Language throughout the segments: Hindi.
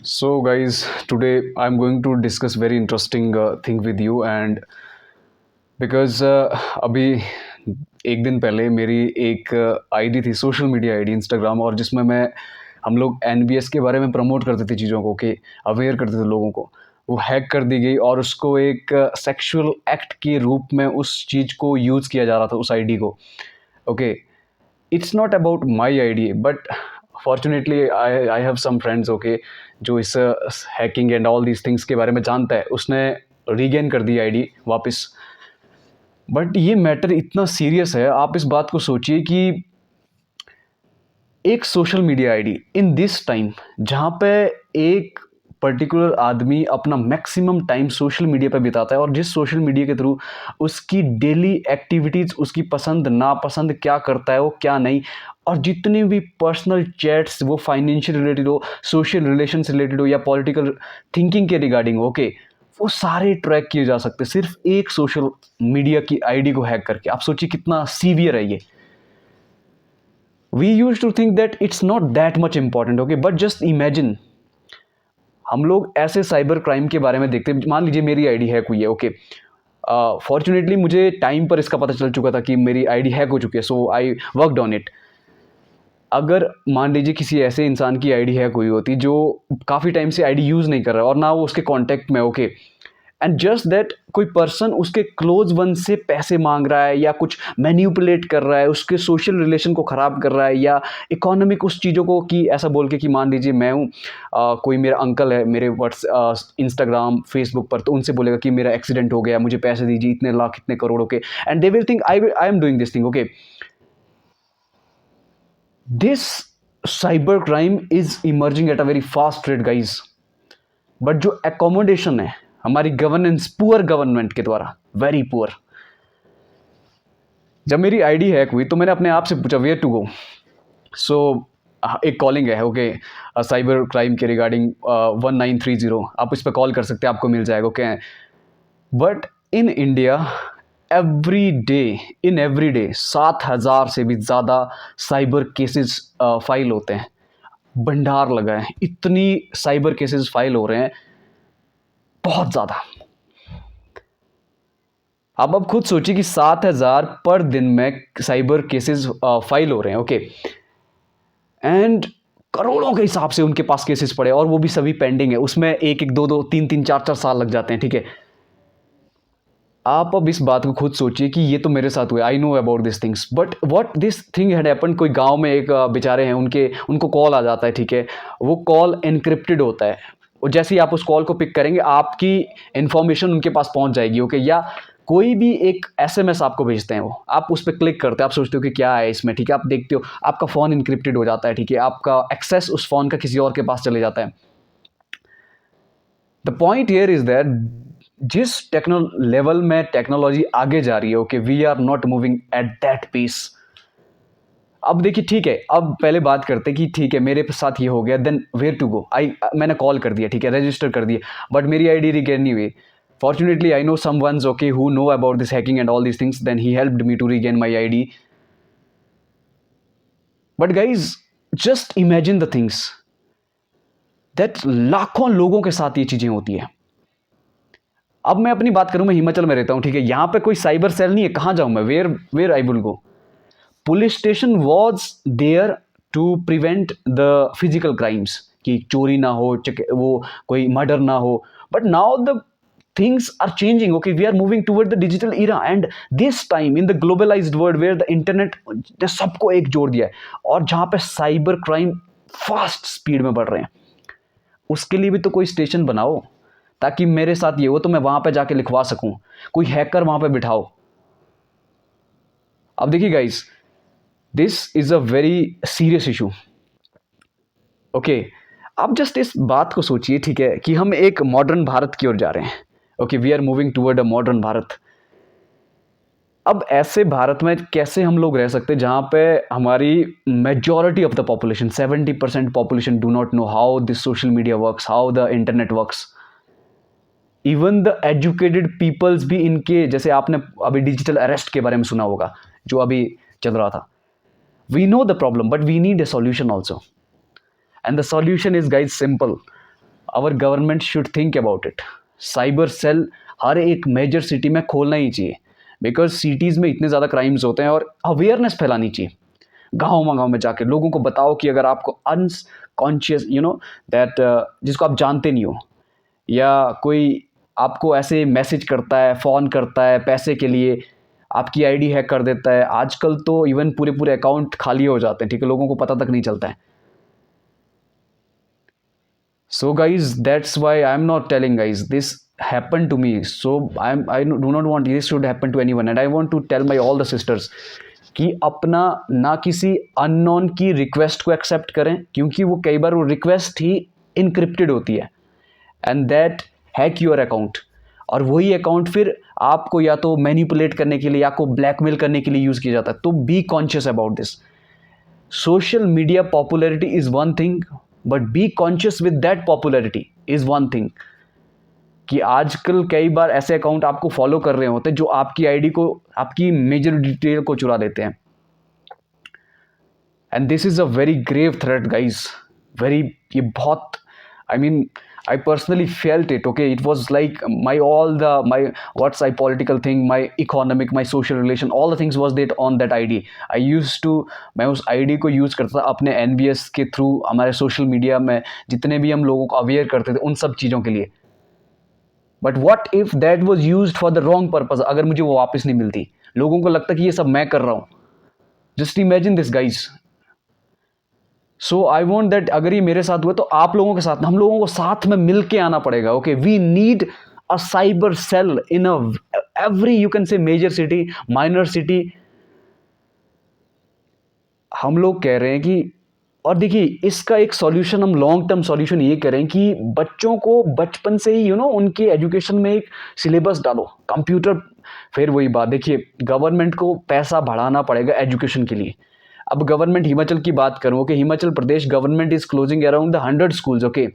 So, guys, today I'm going to discuss very interesting thing with you, and because अभी एक दिन पहले मेरी एक आईडी थी, सोशल मीडिया आईडी इंस्टाग्राम, और जिसमें मैं हम लोग एनबीएस के बारे में प्रमोट करते थे, चीज़ों को कि अवेयर करते थे लोगों को। वो हैक कर दी गई और उसको एक सेक्सुअल एक्ट के रूप में उस चीज़ को यूज़ किया जा रहा था, उस आईडी को। Okay, it's not about my ID, but fortunately I have some friends, okay, जो इस hacking and all these things के बारे में जानता है। उसने रीगेन कर दी आईडी वापस। बट ये मैटर इतना सीरियस है, आप इस बात को सोचिए कि एक social media ID in this time, जहाँ पे एक पर्टिकुलर आदमी अपना मैक्सिमम टाइम सोशल मीडिया पे बिताता है, और जिस सोशल मीडिया के थ्रू उसकी डेली एक्टिविटीज़, उसकी पसंद नापसंद, क्या करता है वो क्या नहीं, और जितनी भी पर्सनल चैट्स, वो फाइनेंशियल रिलेटेड हो, सोशल रिलेशन से रिलेटेड हो, या पॉलिटिकल थिंकिंग के रिगार्डिंग हो, ओके, वो सारे ट्रैक किए जा सकते हैं सिर्फ एक सोशल मीडिया की आईडी को हैक करके। आप सोचिए कितना सीवियर है ये। We use to think that it's not that much important, okay, but just imagine, हम लोग ऐसे साइबर क्राइम के बारे में देखते हैं। मान लीजिए मेरी आईडी हैक हुई है, ओके, फॉर्चुनेटली मुझे टाइम पर इसका पता चल चुका था कि मेरी आईडी हैक हो चुकी है, सो आई वर्कड ऑन इट। अगर मान लीजिए किसी ऐसे इंसान की आईडी हैक हुई होती जो काफ़ी टाइम से आईडी यूज़ नहीं कर रहा और ना वो उसके कांटेक्ट में, ओके, एंड जस्ट दैट कोई पर्सन उसके क्लोज वन से पैसे मांग रहा है, या कुछ मैन्युपुलेट कर रहा है, उसके सोशल रिलेशन को ख़राब कर रहा है, या इकोनॉमिक उस चीज़ों को, कि ऐसा बोल के कि मान लीजिए मैं हूँ, कोई मेरा अंकल है मेरे इंस्टाग्राम फेसबुक पर, तो उनसे बोलेगा कि मेरा एक्सीडेंट हो गया, मुझे पैसे दीजिए, इतने लाख इतने crore, okay, and they will think I am doing this thing, okay. This cyber crime is emerging at a very fast rate, guys. But जो एकोमोडेशन है हमारी गवर्नेंस, पुअर गवर्नमेंट के द्वारा, वेरी पुअर। जब मेरी आईडी हैक हुई तो मैंने अपने आप से पूछा वेयर टू गो। सो एक कॉलिंग है, ओके, साइबर क्राइम के रिगार्डिंग 1930, आप इस पर कॉल कर सकते हैं, आपको मिल जाएगा, okay. But in India every day 7,000 से भी ज़्यादा साइबर केसेस फाइल होते हैं। भंडार लगा है, इतनी साइबर केसेस फाइल हो रहे हैं, बहुत ज़्यादा। अब खुद सोचिए कि 7,000 पर दिन में साइबर केसेस फाइल हो रहे हैं, ओके, एंड करोड़ों के हिसाब से उनके पास केसेस पड़े, और वो भी सभी पेंडिंग है। उसमें एक एक, दो दो, तीन तीन, चार चार साल लग जाते हैं, ठीक है। आप अब इस बात को खुद सोचिए कि ये तो मेरे साथ हुआ, I know about this things, but what this thing had happened. कोई गांव में एक बेचारे हैं, उनको कॉल आ जाता है, ठीक है। वो कॉल एनक्रिप्टेड होता है, और जैसे ही आप उस कॉल को पिक करेंगे आपकी इंफॉर्मेशन उनके पास पहुंच जाएगी, ओके। या कोई भी एक एसएमएस आपको भेजते हैं, वो आप उस पर क्लिक करते हैं, आप सोचते हो कि क्या है इसमें, ठीक है, आप देखते हो, आपका फ़ोन इनक्रिप्टेड हो जाता है, ठीक है, आपका एक्सेस उस फ़ोन का किसी और के पास चले जाता है। The point here is that जिस लेवल में टेक्नोलॉजी आगे जा रही है, okay, we are not moving at that pace. अब देखिए, ठीक है, अब पहले बात करते कि ठीक है मेरे साथ ये हो गया, देन वेयर टू गो। मैंने कॉल कर दिया, ठीक है, रजिस्टर कर दिया, बट मेरी आईडी रिगेन नहीं हुई। Fortunately, I know some ones, okay, who know about this hacking and all these things. Then he helped me to regain my ID. But guys, just imagine the things that लाखों लोगों के साथ ये चीजें होती है। अब मैं अपनी बात करूं, मैं हिमाचल में रहता हूं, ठीक है, यहां पे कोई साइबर सेल नहीं है, कहां जाऊं मैं, where where I will go. Police station was there to prevent the physical crimes, कि चोरी ना हो, वो कोई मर्डर ना हो। But now the things are changing, okay, we are moving toward the digital era, and this time in the globalized world where the internet ने सबको एक जोड़ दिया है, और जहां पे साइबर क्राइम फास्ट स्पीड में बढ़ रहे हैं, उसके लिए भी तो कोई स्टेशन बनाओ, ताकि मेरे साथ ये हो तो मैं वहां पे जाके लिखवा सकूं, कोई हैकर वहां पे बिठाओ। अब देखिए guys, this is a very serious issue, okay. आप जस्ट इस बात को सोचिए, ठीक है, कि हम एक मॉडर्न भारत की ओर जा रहे हैं, okay, we are moving toward a modern Bharat. अब ऐसे भारत में कैसे हम लोग रह सकते हैं जहां पे हमारी majority of the population, 70% population do not know how this social media works, how the internet works. Even the educated peoples भी इनके, जैसे आपने अभी डिजिटल अरेस्ट के बारे में सुना होगा जो अभी चल रहा था। We know the problem, but we need a solution also, and the solution is guys simple. Our government should think about it. Cyber cell हर एक मेजर सिटी में खोलना ही चाहिए, बिकॉज सिटीज़ में इतने ज़्यादा क्राइम्स होते हैं, और अवेयरनेस फैलानी चाहिए। गाँव में जाके लोगों को बताओ कि अगर आपको अनकॉन्शियस दैट जिसको आप जानते नहीं हो, या कोई आपको ऐसे मैसेज करता है, फ़ोन करता है पैसे के लिए, आपकी आईडी हैक कर देता है। आजकल तो इवन पूरे अकाउंट खाली हो जाते हैं, ठीक है, लोगों को पता तक नहीं चलता है। So guys, that's why I'm not telling guys this happened to me. So I do not want this should happen to anyone, and I want to tell my all the sisters कि अपना ना किसी अननोन की रिक्वेस्ट को एक्सेप्ट करें, क्योंकि वो कई बार वो रिक्वेस्ट ही इनक्रिप्टेड होती है, and that hack your account, और वही अकाउंट फिर आपको या तो मैनिपुलेट करने के लिए या आपको ब्लैकमेल करने के लिए यूज़ किया जाता है। तो be conscious about this. Social media popularity is one thing, but be conscious with that popularity is one thing. कि आजकल कई बार ऐसे अकाउंट आपको फॉलो कर रहे होते हैं जो आपकी आईडी को, आपकी मेजर डिटेल को चुरा लेते हैं, and this is a very grave threat guys. ये बहुत, I mean I personally felt it. Okay, it was like my what's my political thing, my economic, my social relation, all the things was that on that ID. मैं उस ID को यूज़ करता था अपने NBS के थ्रू, हमारे सोशल मीडिया में जितने भी हम लोगों को अवेयर करते थे उन सब चीज़ों के लिए। But what if that was use for the wrong purpose? अगर मुझे वो वापस नहीं मिलती, लोगों को लगता कि ये सब मैं कर रहा हूँ। Just imagine this guys. So I want that अगर ये मेरे साथ हुआ तो आप लोगों के साथ, हम लोगों को साथ में मिल के आना पड़ेगा। Okay, we need a cyber cell in every you can say major city, minor city. हम लोग कह रहे हैं कि, और देखिए इसका एक सॉल्यूशन, हम लॉन्ग टर्म सॉल्यूशन ये करें कि बच्चों को बचपन से ही उनके एजुकेशन में एक सिलेबस डालो कंप्यूटर। फिर वही बात, देखिए गवर्नमेंट को पैसा बढ़ाना पड़ेगा एजुकेशन के लिए। अब गवर्नमेंट हिमाचल की बात करूँ, कि Himachal Pradesh government is closing around the 100 schools. Okay,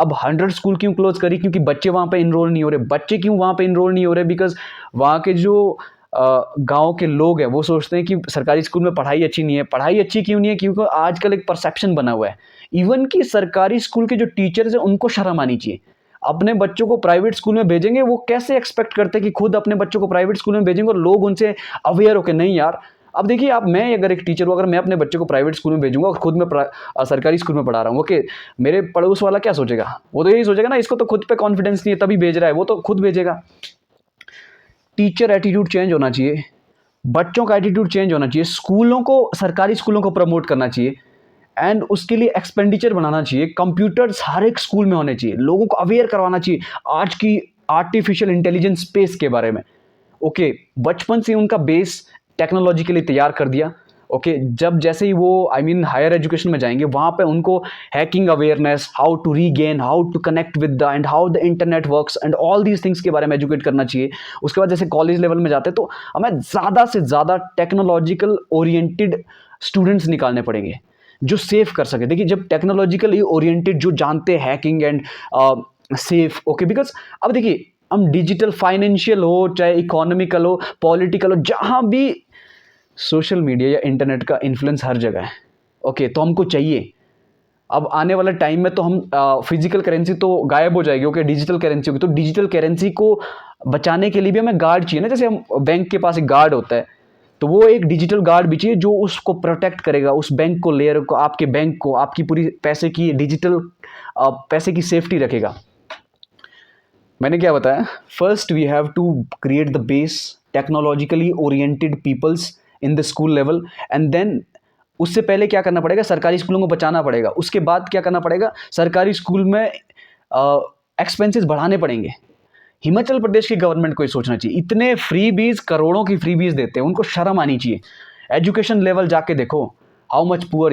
अब 100 स्कूल क्यों क्लोज करी? क्योंकि बच्चे वहाँ पे इनरोल नहीं हो रहे। बच्चे क्यों वहाँ पे इनरोल नहीं हो रहे? बिकॉज वहाँ के जो गांव के लोग हैं वो सोचते हैं कि सरकारी स्कूल में पढ़ाई अच्छी नहीं है। पढ़ाई अच्छी क्यों नहीं है? क्योंकि आजकल एक परसेप्शन बना हुआ है, इवन कि सरकारी स्कूल के जो टीचर्स हैं उनको शर्म आनी चाहिए। अपने बच्चों को प्राइवेट स्कूल में भेजेंगे, वो कैसे एक्सपेक्ट करते हैं कि खुद अपने बच्चों को प्राइवेट स्कूल में भेजेंगे और लोग उनसे अवेयर होकर नहीं यार। अब देखिए, आप, मैं अगर एक टीचर हूँ, अगर मैं अपने बच्चे को प्राइवेट स्कूल में भेजूंगा और खुद मैं सरकारी स्कूल में पढ़ा रहा हूँ, ओके, मेरे पड़ोस वाला क्या सोचेगा? वो तो यही सोचेगा ना, इसको तो खुद पे कॉन्फिडेंस नहीं है तभी भेज रहा है, वो तो खुद भेजेगा। टीचर एटीट्यूड चेंज होना चाहिए, बच्चों का एटीट्यूड चेंज होना चाहिए, स्कूलों को, सरकारी स्कूलों को प्रमोट करना चाहिए, एंड उसके लिए एक्सपेंडिचर बनाना चाहिए। कंप्यूटर्स हर एक स्कूल में होने चाहिए, लोगों को अवेयर करवाना चाहिए आज की आर्टिफिशियल इंटेलिजेंस स्पेस के बारे में। ओके, बचपन से उनका बेस टेक्नोलॉजी के लिए तैयार कर दिया। ओके, जब जैसे ही वो हायर एजुकेशन में जाएंगे, वहाँ पे उनको hacking awareness, how to regain, how to connect with the and how the internet works and all these things के बारे में एजुकेट करना चाहिए। उसके बाद जैसे कॉलेज लेवल में जाते हैं तो हमें ज़्यादा से ज़्यादा टेक्नोलॉजिकल ओरिएंटेड स्टूडेंट्स निकालने पड़ेंगे जो सेफ कर सके। देखिए, जब टेक्नोलॉजिकली ओरिएंटेड जो जानते हैं hacking and safe, okay, because अब देखिए हम डिजिटल, फाइनेंशियल हो चाहे इकोनॉमिकल हो, पॉलिटिकल हो, जहाँ भी सोशल मीडिया या इंटरनेट का इन्फ्लुएंस हर जगह है। ओके, तो हमको चाहिए। अब आने वाले टाइम में तो हम फिजिकल करेंसी तो गायब हो जाएगी, ओके, डिजिटल करेंसी होगी। तो डिजिटल करेंसी को बचाने के लिए भी हमें गार्ड चाहिए ना, जैसे हम बैंक के पास एक गार्ड होता है, तो वो एक डिजिटल गार्ड भी चाहिए जो उसको प्रोटेक्ट करेगा, उस बैंक को, लेयर को, आपके बैंक को, आपकी पूरी पैसे की डिजिटल पैसे की सेफ्टी रखेगा। मैंने क्या बताया? First we have to create the base, technologically oriented peoples in the school level, and then उससे पहले क्या करना पड़ेगा? सरकारी स्कूलों को बचाना पड़ेगा। उसके बाद क्या करना पड़ेगा? सरकारी स्कूल में एक्सपेंसेस बढ़ाने पड़ेंगे। हिमाचल प्रदेश की गवर्नमेंट को ये सोचना चाहिए, इतने फ्री बीज, करोड़ों की फ्री बीज देते हैं, उनको शर्म आनी चाहिए। एजुकेशन लेवल जाके देखो, हाउ मच पुअर।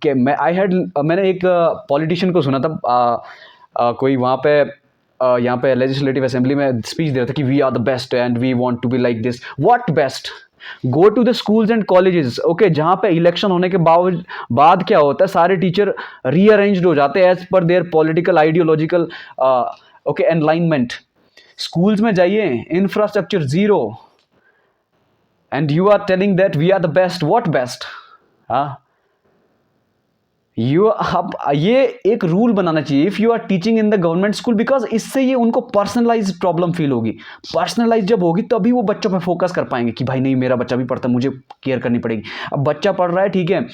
मैंने एक पॉलिटिशियन को सुना था, कोई वहाँ पे यहाँ पे लेजिस्लेटिव असेंबली में स्पीच दे रहा था कि we are the best and we want to be like this. What best? Go to the schools and colleges, okay, जहाँ पे इलेक्शन होने के बाद क्या होता है, सारे टीचर रीअरेंज्ड हो जाते हैं as per their political ideological okay alignment. Schools में जाइए, infrastructure zero, and you are telling that we are the best. What best? हाँ, आप ये एक रूल बनाना चाहिए if you are teaching in the government school, because इससे ये उनको पर्सनलाइज प्रॉब्लम फील होगी। पर्सनलाइज जब होगी तभी वो बच्चों पे फोकस कर पाएंगे कि भाई नहीं मेरा बच्चा भी पढ़ता है, मुझे केयर करनी पड़ेगी। अब बच्चा पढ़ रहा है ठीक है,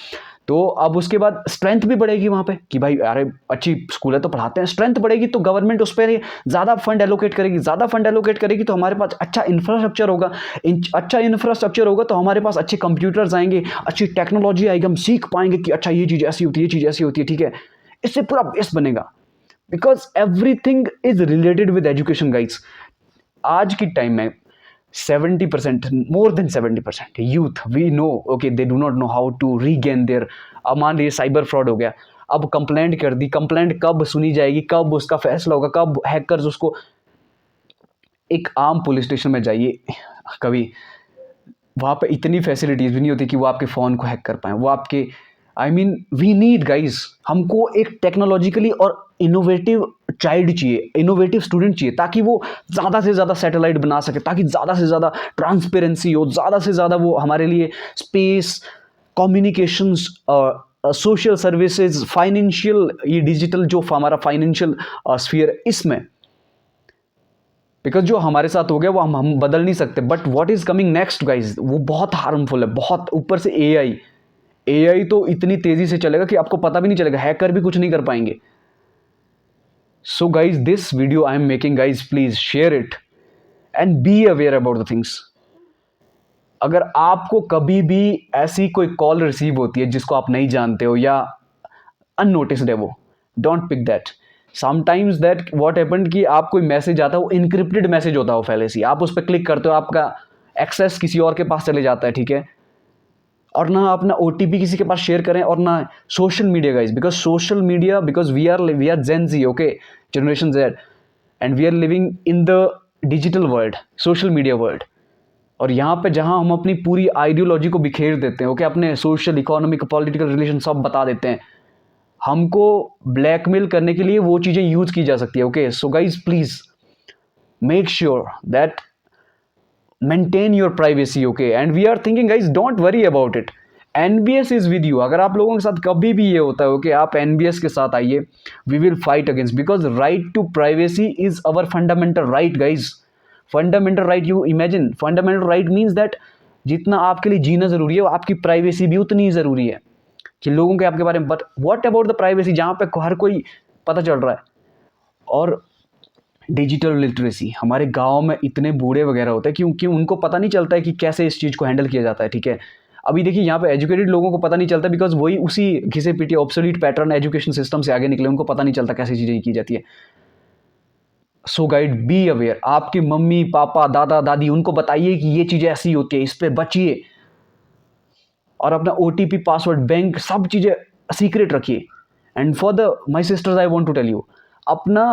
तो अब उसके बाद स्ट्रेंथ भी बढ़ेगी वहाँ पे कि भाई अरे अच्छी स्कूल है तो पढ़ाते हैं, स्ट्रेंथ बढ़ेगी तो गवर्नमेंट उस पर ज़्यादा फंड एलोकेट करेगी, ज़्यादा फंड एलोकेट करेगी तो हमारे पास अच्छा इंफ्रास्ट्रक्चर होगा, अच्छा इंफ्रास्ट्रक्चर होगा तो हमारे पास अच्छे कंप्यूटर्स आएंगे, अच्छी टेक्नोलॉजी आएगी, हम सीख पाएंगे कि अच्छा ये चीज़ ऐसी होती है, ये चीज़ ऐसी होती है, ठीक है। इससे पूरा बेस बनेगा, because everything is related with education guys. आज की टाइम में 70%, more than 70% youth we know okay they do not know how to regain their, अब मान लीजिए साइबर फ्रॉड हो गया, अब कंप्लेंट कर दी, कंप्लेंट कब सुनी जाएगी, कब उसका फैसला होगा, कब हैकर्स उसको, एक आम पुलिस स्टेशन में जाइए कभी, वहाँ पे इतनी फैसिलिटीज़ भी नहीं होती कि वो आपके फ़ोन को हैक कर पाएँ, वो आपके I mean we need guys, हमको एक टेक्नोलॉजिकली और इनोवेटिव चाइल्ड चाहिए, इनोवेटिव स्टूडेंट चाहिए, ताकि वो ज़्यादा से ज़्यादा सैटेलाइट बना सके, ताकि ज़्यादा से ज़्यादा ट्रांसपेरेंसी हो, ज़्यादा से ज़्यादा वो हमारे लिए space, communications, social services, financial, ये डिजिटल जो हमारा फाइनेंशियल स्फीयर इसमें, बिकॉज जो हमारे साथ हो गया वो हम बदल नहीं सकते, but what is coming next guys वो बहुत हार्मफुल है, बहुत ऊपर से एआई तो इतनी तेजी से चलेगा कि आपको पता भी नहीं चलेगा, हैकर भी कुछ नहीं कर पाएंगे। So guys this video I am making guys, please share it and be aware about the things. अगर आपको कभी भी ऐसी कोई कॉल रिसीव होती है जिसको आप नहीं जानते हो या अननोटिस्ड है वो, don't pick that. Sometimes that what happened कि आप कोई मैसेज आता है, वो इनक्रिप्टेड मैसेज होता है, वो पहले से आप उस पर क्लिक करते हो, आपका एक्सेस किसी और के पास चले जाता है, ठीक है। और ना अपना OTP किसी के पास शेयर करें, और ना social media guys, because social media, because we are Gen Z, okay, generation Z, and we are living in the digital world, social media world. और यहाँ पे जहाँ हम अपनी पूरी आइडियोलॉजी को बिखेर देते हैं, ओके, अपने सोशल, इकोनॉमिक, पॉलिटिकल रिलेशन सब बता देते हैं, हमको ब्लैकमेल करने के लिए वो चीज़ें यूज की जा सकती है, okay. So guys please make sure that maintain your privacy, okay, and we are thinking guys don't worry about it, NBS is with you। अगर आप लोगों के साथ कभी भी ये होता है, okay, आप NBS के साथ आइए, we will fight against, because right to privacy is our fundamental right guys, fundamental right। you imagine fundamental right means that जितना आपके लिए जीना ज़रूरी है, आपकी प्राइवेसी भी उतनी ही ज़रूरी है कि लोगों के आपके बारे में, but what about the privacy जहाँ पे हर कोई पता चल रहा है। और डिजिटल लिटरेसी, हमारे गांव में इतने बूढ़े वगैरह होते हैं क्योंकि उनको पता नहीं चलता है कि कैसे इस चीज़ को हैंडल किया जाता है, ठीक है। अभी देखिए यहाँ पे एजुकेटेड लोगों को पता नहीं चलता, बिकॉज वही उसी घिसे पीटे ऑब्सोलीट पैटर्न एजुकेशन सिस्टम से आगे निकले, उनको पता नहीं चलता कैसी चीज़ें की जाती है। सो गाइड बी अवेयर, आपकी मम्मी पापा दादा दादी उनको बताइए कि ये चीज़ें ऐसी होती है, इस पर बचिए, और अपना OTP, पासवर्ड, बैंक, सब चीज़ें सीक्रेट रखिए। And for the my sisters I want to tell you, अपना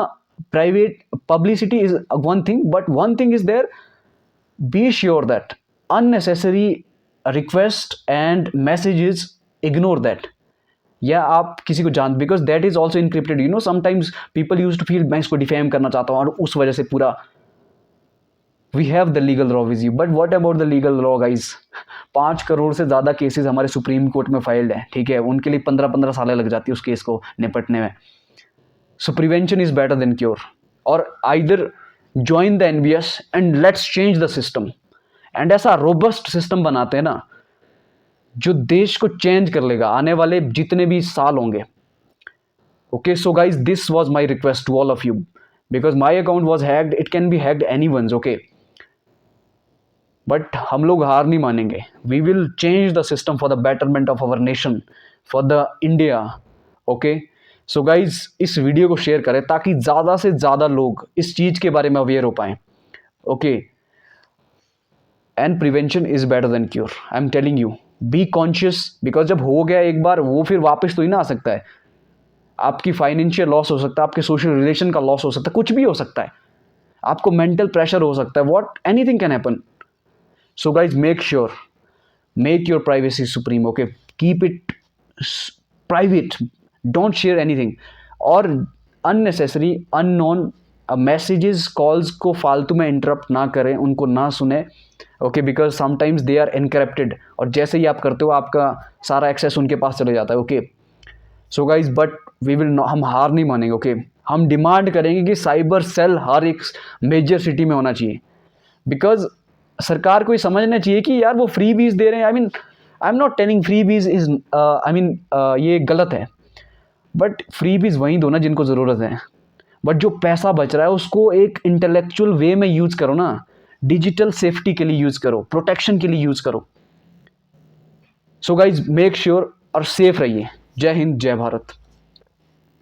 private publicity is one thing, but one thing is there, be sure that unnecessary request and messages ignore that, या आप किसी को जान, because that is also encrypted, you know, sometimes people used to feel मैं इसको डिफेम करना चाहता हूँ और उस वजह से पूरा, we have the legal law with you, but what about the legal law guys? 5 crore से ज़्यादा केसेस हमारे सुप्रीम कोर्ट में फाइल्ड हैं, ठीक है, उनके लिए 15-15 साल लग जाती है उस केस को निपटने में। So prevention is better than cure, or either join the NBS and let's change the system, and ऐसा robust system बनाते हैं ना जो देश को चेंज कर लेगा आने वाले जितने भी साल होंगे। Okay, so guys, this was my request to all of you, because my account was hacked, it can be hacked anyone's, okay, but हम लोग हार नहीं मानेंगे, we will change the system for the betterment of our nation, for the India, okay। So guys इस वीडियो को शेयर करें ताकि ज़्यादा से ज़्यादा लोग इस चीज़ के बारे में अवेयर हो पाएँ, okay. And prevention is better than cure, I am telling you, be conscious, because जब हो गया एक बार वो फिर वापस तो ही ना आ सकता है। आपकी फाइनेंशियल लॉस हो सकता है, आपके सोशल रिलेशन का लॉस हो सकता है, कुछ भी हो सकता है, आपको मेंटल प्रेशर हो सकता है, what anything can happen. So guys make sure, make your privacy supreme, okay, keep it private, don't share anything, और अननेसेसरी अननोन मैसेजेस कॉल्स को फालतू में इंटरप्ट ना करें, उनको ना सुने, okay, because sometimes they are encrypted, और जैसे ही आप करते हो आपका सारा एक्सेस उनके पास चले जाता है, okay. So guys but we will, हम हार नहीं मानेंगे। ओके हम डिमांड करेंगे कि साइबर सेल हर एक मेजर सिटी में होना चाहिए, बिकॉज सरकार को ये समझना चाहिए कि यार वो फ्री बीज दे रहे हैं। I am not telling free बीज इज ये गलत है, बट फ्री बीज वहीं दो ना जिनको ज़रूरत है। बट जो पैसा बच रहा है उसको एक इंटेलेक्चुअल वे में यूज़ करो ना, डिजिटल सेफ्टी के लिए यूज़ करो, प्रोटेक्शन के लिए यूज़ करो। सो गाइज मेक श्योर और सेफ रहिए। जय हिंद, जय भारत।